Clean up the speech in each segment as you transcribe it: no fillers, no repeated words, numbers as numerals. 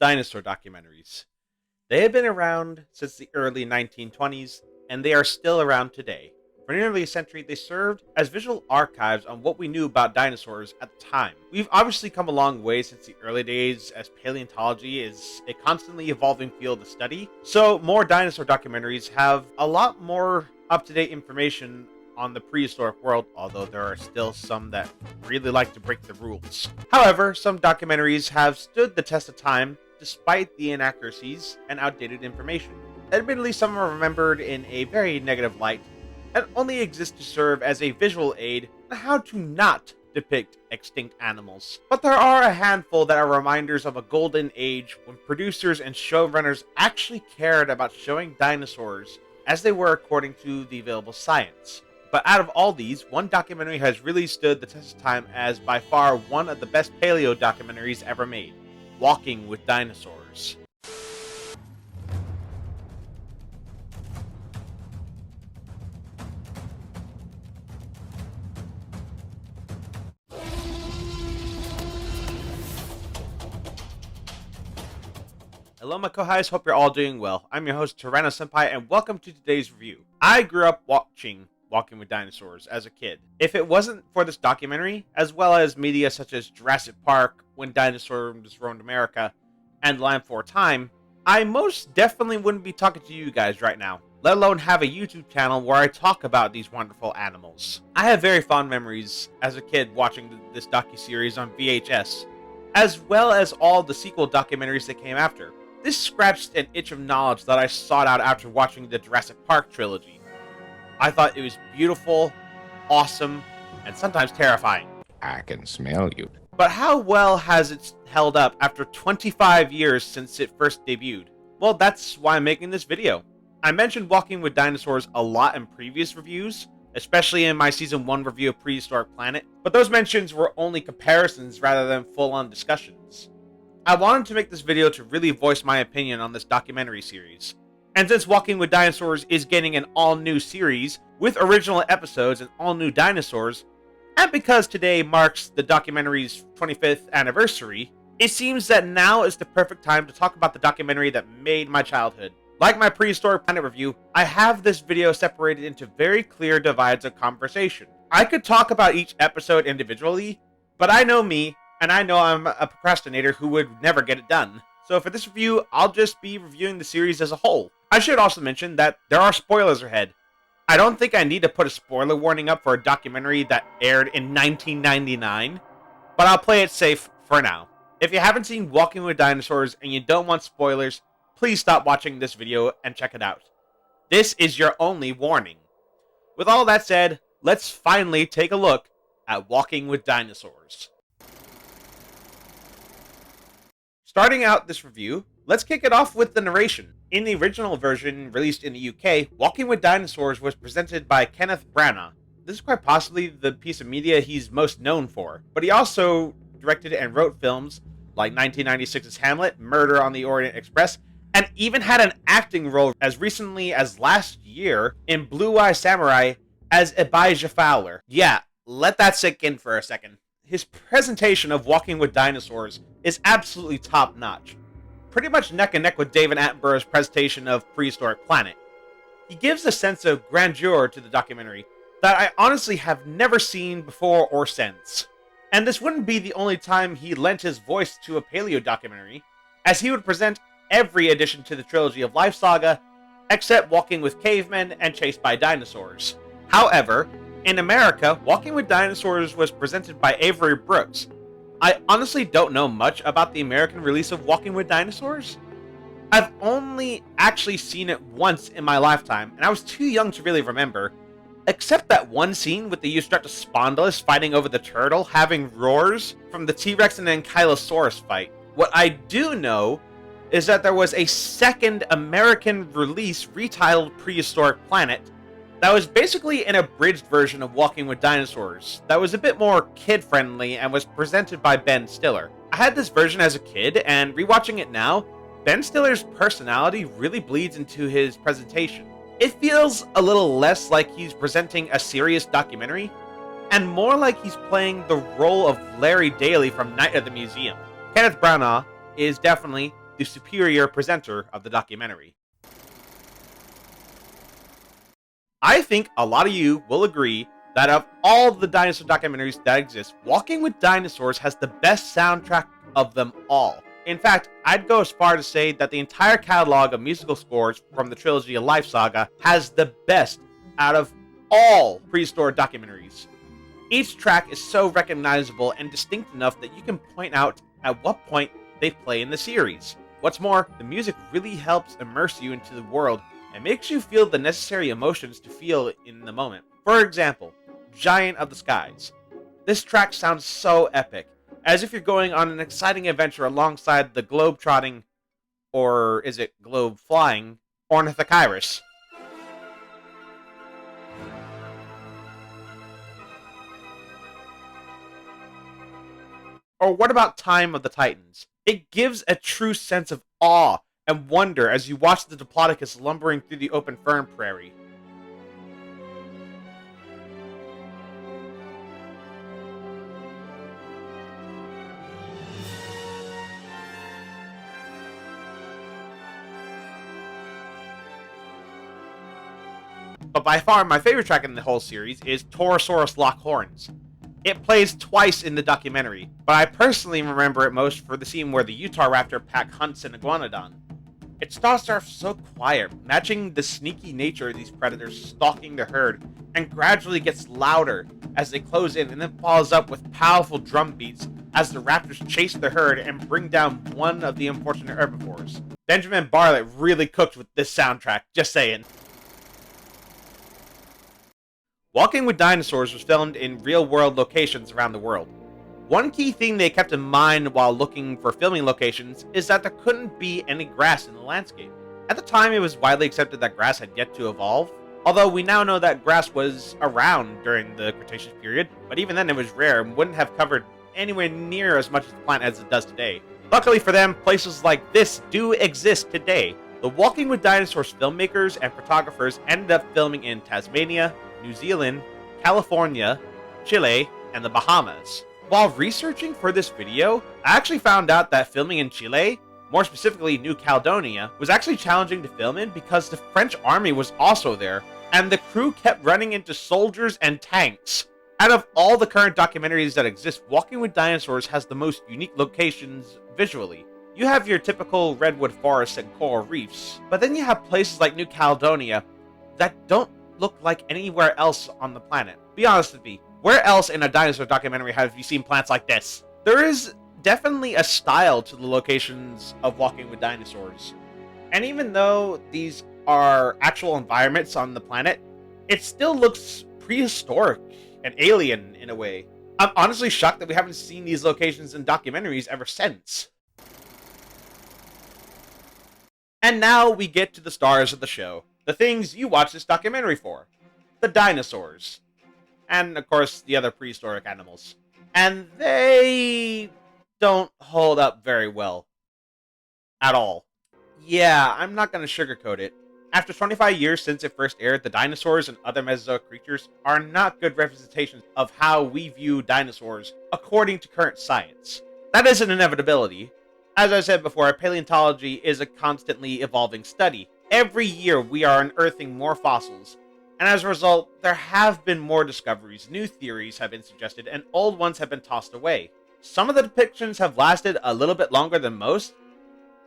dinosaur documentaries. They have been around since the early 1920s, and they are still around today. For nearly a century, they served as visual archives on what we knew about dinosaurs at the time. We've obviously come a long way since the early days, as paleontology is a constantly evolving field of study, so more dinosaur documentaries have a lot more up-to-date information on the prehistoric world, although there are still some that really like to break the rules. However, some documentaries have stood the test of time despite the inaccuracies and outdated information. Admittedly, some are remembered in a very negative light and only exist to serve as a visual aid on how to not depict extinct animals. But there are a handful that are reminders of a golden age when producers and showrunners actually cared about showing dinosaurs as they were according to the available science. But out of all these, one documentary has really stood the test of time as by far one of the best paleo documentaries ever made, Walking with Dinosaurs. Hello my kohais, hope you're all doing well. I'm your host Tyranno Senpai and welcome to today's review. I grew up watching Walking with Dinosaurs as a kid. If it wasn't for this documentary, as well as media such as Jurassic Park, When Dinosaurs Roamed America, and Land for Time, I most definitely wouldn't be talking to you guys right now, let alone have a YouTube channel where I talk about these wonderful animals. I have very fond memories as a kid watching this docuseries on VHS, as well as all the sequel documentaries that came after. This scratched an itch of knowledge that I sought out after watching the Jurassic Park trilogy. I thought it was beautiful, awesome, and sometimes terrifying. I can smell you. But how well has it held up after 25 years since it first debuted? Well, that's why I'm making this video. I mentioned Walking with Dinosaurs a lot in previous reviews, especially in my Season 1 review of Prehistoric Planet, but those mentions were only comparisons rather than full-on discussions. I wanted to make this video to really voice my opinion on this documentary series. And since Walking with Dinosaurs is getting an all-new series with original episodes and all-new dinosaurs, and because today marks the documentary's 25th anniversary, it seems that now is the perfect time to talk about the documentary that made my childhood. Like my Prehistoric Planet review, I have this video separated into very clear divides of conversation. I could talk about each episode individually, but I know me, and I know I'm a procrastinator who would never get it done. So for this review, I'll just be reviewing the series as a whole. I should also mention that there are spoilers ahead. I don't think I need to put a spoiler warning up for a documentary that aired in 1999, but I'll play it safe for now. If you haven't seen Walking with Dinosaurs and you don't want spoilers, please stop watching this video and check it out. This is your only warning. With all that said, let's finally take a look at Walking with Dinosaurs. Starting out this review, let's kick it off with the narration. In the original version released in the UK, Walking with Dinosaurs was presented by Kenneth Branagh. This is quite possibly the piece of media he's most known for, but he also directed and wrote films like 1996's Hamlet, Murder on the Orient Express, and even had an acting role as recently as last year in Blue Eye Samurai as Abijah Fowler. Yeah, let that sink in for a second. His presentation of Walking with Dinosaurs is absolutely top-notch. Pretty much neck and neck with David Attenborough's presentation of Prehistoric Planet. He gives a sense of grandeur to the documentary that I honestly have never seen before or since. And this wouldn't be the only time he lent his voice to a paleo documentary, as he would present every addition to the trilogy of Life Saga, except Walking with Cavemen and Chased by Dinosaurs. However, in America, Walking with Dinosaurs was presented by Avery Brooks. I honestly don't know much about the American release of Walking with Dinosaurs. I've only actually seen it once in my lifetime, and I was too young to really remember, except that one scene with the Eustratospondylus fighting over the turtle having roars from the T-Rex and Ankylosaurus fight. What I do know is that there was a second American release retitled Prehistoric Planet that was basically an abridged version of Walking with Dinosaurs that was a bit more kid-friendly and was presented by Ben Stiller. I had this version as a kid, and rewatching it now, Ben Stiller's personality really bleeds into his presentation. It feels a little less like he's presenting a serious documentary, and more like he's playing the role of Larry Daly from Night at the Museum. Kenneth Branagh is definitely the superior presenter of the documentary. I think a lot of you will agree that of all the dinosaur documentaries that exist, Walking with Dinosaurs has the best soundtrack of them all. In fact, I'd go as far to say that the entire catalog of musical scores from the trilogy of Life Saga has the best out of all prehistoric documentaries. Each track is so recognizable and distinct enough that you can point out at what point they play in the series. What's more, the music really helps immerse you into the world and makes you feel the necessary emotions to feel in the moment. For example, Giant of the Skies. This track sounds so epic, as if you're going on an exciting adventure alongside the globe-trotting, or is it globe-flying, Ornithochirus. Or what about Time of the Titans? It gives a true sense of awe and wonder as you watch the Diplodocus lumbering through the open fern prairie. But by far, my favorite track in the whole series is Torosaurus Lock Horns. It plays twice in the documentary, but I personally remember it most for the scene where the Utahraptor pack hunts an iguanodon. It starts off so quiet, matching the sneaky nature of these predators stalking the herd, and gradually gets louder as they close in, and then follows up with powerful drum beats as the raptors chase the herd and bring down one of the unfortunate herbivores. Benjamin Bartlett really cooked with this soundtrack, just saying. Walking with Dinosaurs was filmed in real-world locations around the world. One key thing they kept in mind while looking for filming locations is that there couldn't be any grass in the landscape. At the time, it was widely accepted that grass had yet to evolve, although we now know that grass was around during the Cretaceous period, but even then it was rare and wouldn't have covered anywhere near as much of the planet as it does today. Luckily for them, places like this do exist today. The Walking with Dinosaurs filmmakers and photographers ended up filming in Tasmania, New Zealand, California, Chile, and the Bahamas. While researching for this video, I actually found out that filming in Chile, more specifically New Caledonia, was actually challenging to film in because the French army was also there, and the crew kept running into soldiers and tanks. Out of all the current documentaries that exist, Walking with Dinosaurs has the most unique locations visually. You have your typical redwood forests and coral reefs, but then you have places like New Caledonia that don't look like anywhere else on the planet. Be honest with me, where else in a dinosaur documentary have you seen plants like this? There is definitely a style to the locations of Walking with Dinosaurs. And even though these are actual environments on the planet, it still looks prehistoric and alien in a way. I'm honestly shocked that we haven't seen these locations in documentaries ever since. And now we get to the stars of the show. The things you watch this documentary for. The dinosaurs. And, of course, the other prehistoric animals. And they don't hold up very well. At all. Yeah, I'm not going to sugarcoat it. After 25 years since it first aired, the dinosaurs and other Mesozoic creatures are not good representations of how we view dinosaurs according to current science. That is an inevitability. As I said before, paleontology is a constantly evolving study. Every year, we are unearthing more fossils, and as a result, there have been more discoveries, new theories have been suggested, and old ones have been tossed away. Some of the depictions have lasted a little bit longer than most,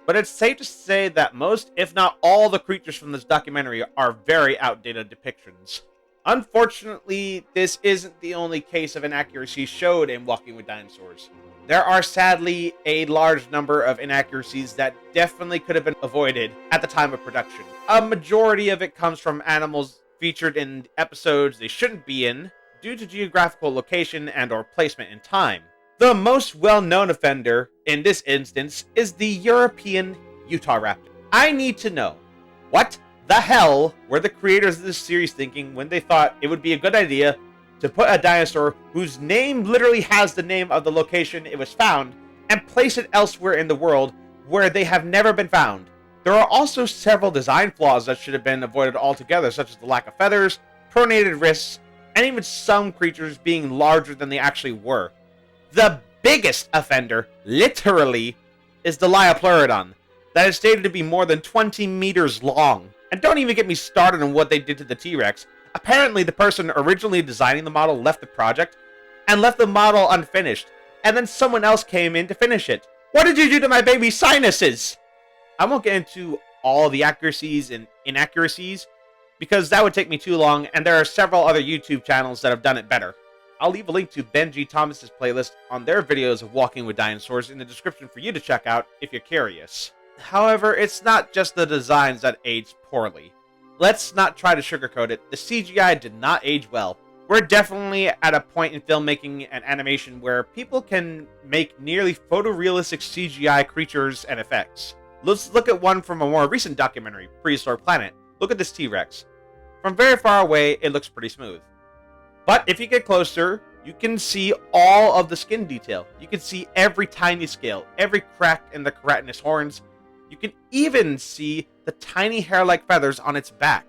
but it's safe to say that most, if not all, the creatures from this documentary are very outdated depictions. Unfortunately, this isn't the only case of inaccuracy showed in Walking with Dinosaurs. There are sadly a large number of inaccuracies that definitely could have been avoided at the time of production. A majority of it comes from animals featured in episodes they shouldn't be in due to geographical location and or placement in time. The most well-known offender in this instance is the European Utahraptor. I need to know, what the hell were the creators of this series thinking when they thought it would be a good idea to put a dinosaur whose name literally has the name of the location it was found and place it elsewhere in the world where they have never been found? There are also several design flaws that should have been avoided altogether, such as the lack of feathers, pronated wrists, and even some creatures being larger than they actually were. The biggest offender, literally, is the Liopleurodon. that is stated to be more than 20 meters long. And don't even get me started on what they did to the T-Rex. Apparently, the person originally designing the model left the project and left the model unfinished, and then someone else came in to finish it. What did you do to my baby's sinuses? I won't get into all the accuracies and inaccuracies, because that would take me too long, and there are several other YouTube channels that have done it better. I'll leave a link to Benji Thomas's playlist on their videos of Walking with Dinosaurs in the description for you to check out if you're curious. However, it's not just the designs that aged poorly. Let's not try to sugarcoat it, the CGI did not age well. We're definitely at a point in filmmaking and animation where people can make nearly photorealistic CGI creatures and effects. Let's look at one from a more recent documentary, Prehistoric Planet. Look at this T-Rex. From very far away, it looks pretty smooth. But if you get closer, you can see all of the skin detail. You can see every tiny scale, every crack in the keratinous horns. You can even see the tiny hair-like feathers on its back.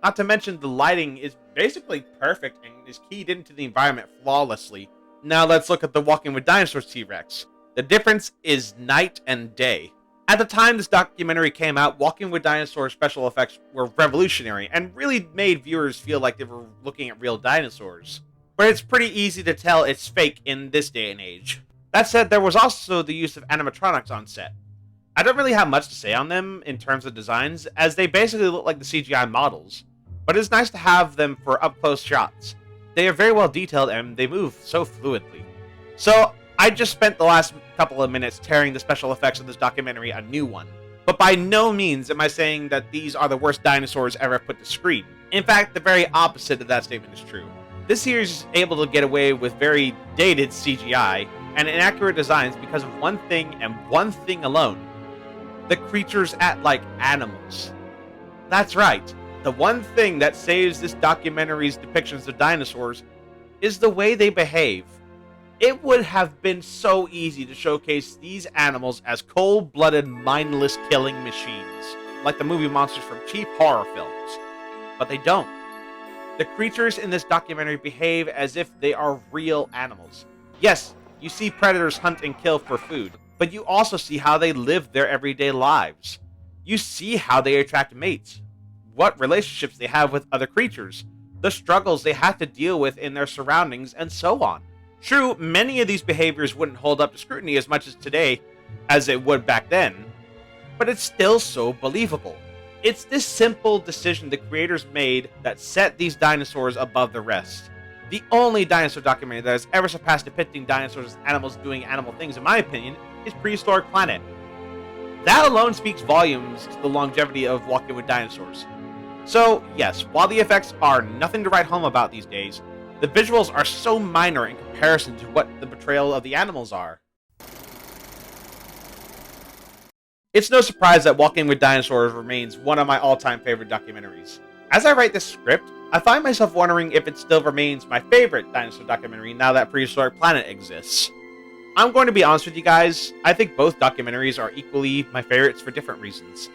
Not to mention the lighting is basically perfect and is keyed into the environment flawlessly. Now let's look at the Walking with Dinosaurs T-Rex. The difference is night and day. At the time this documentary came out, Walking with Dinosaurs special effects were revolutionary and really made viewers feel like they were looking at real dinosaurs. But it's pretty easy to tell it's fake in this day and age. That said, there was also the use of animatronics on set. I don't really have much to say on them in terms of designs, as they basically look like the CGI models. But it's nice to have them for up-close shots. They are very well detailed and they move so fluidly. So, I just spent the last couple of minutes tearing the special effects of this documentary a new one. But by no means am I saying that these are the worst dinosaurs ever put to screen. In fact, the very opposite of that statement is true. This series is able to get away with very dated CGI and inaccurate designs because of one thing and one thing alone. The creatures act like animals. That's right. The one thing that saves this documentary's depictions of dinosaurs is the way they behave. It would have been so easy to showcase these animals as cold-blooded, mindless killing machines, like the movie monsters from cheap horror films. But they don't. The creatures in this documentary behave as if they are real animals. Yes, you see predators hunt and kill for food, but you also see how they live their everyday lives. You see how they attract mates, what relationships they have with other creatures, the struggles they have to deal with in their surroundings, and so on. True, many of these behaviors wouldn't hold up to scrutiny as much as today as it would back then, but it's still so believable. It's this simple decision the creators made that set these dinosaurs above the rest. The only dinosaur documentary that has ever surpassed depicting dinosaurs as animals doing animal things, in my opinion, is Prehistoric Planet. That alone speaks volumes to the longevity of Walking with Dinosaurs. So, yes, while the effects are nothing to write home about these days, the visuals are so minor in comparison to what the portrayal of the animals are. It's no surprise that Walking with Dinosaurs remains one of my all-time favorite documentaries. As I write this script, I find myself wondering if it still remains my favorite dinosaur documentary now that Prehistoric Planet exists. I'm going to be honest with you guys, I think both documentaries are equally my favorites for different reasons.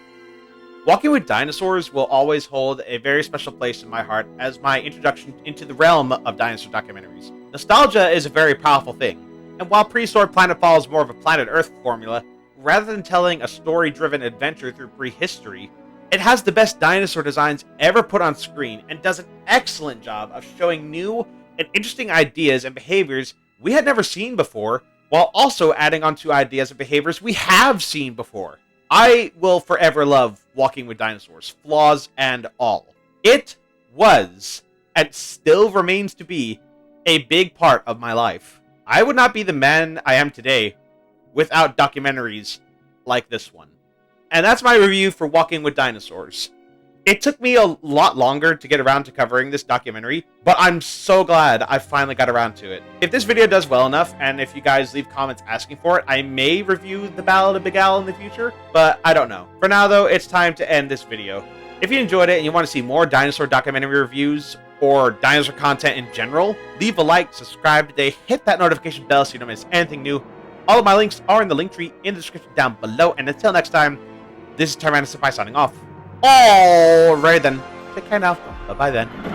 Walking with Dinosaurs will always hold a very special place in my heart as my introduction into the realm of dinosaur documentaries. Nostalgia is a very powerful thing, and while Prehistoric Planet follows more of a Planet Earth formula, rather than telling a story-driven adventure through prehistory, it has the best dinosaur designs ever put on screen and does an excellent job of showing new and interesting ideas and behaviors we had never seen before, while also adding on to ideas and behaviors we have seen before. I will forever love Walking with Dinosaurs, flaws and all. It was, and still remains to be, a big part of my life. I would not be the man I am today without documentaries like this one. And that's my review for Walking with Dinosaurs. It took me a lot longer to get around to covering this documentary, but I'm so glad I finally got around to it. If this video does well enough, and if you guys leave comments asking for it, I may review The Ballad of Big Al in the future, but I don't know. For now though, it's time to end this video. If you enjoyed it and you want to see more dinosaur documentary reviews, or dinosaur content in general, leave a like, subscribe today, hit that notification bell so you don't miss anything new. All of my links are in the link tree in the description down below, and until next time, this is Tyrannosaurus signing off. Alright then, take care now. Bye-bye then.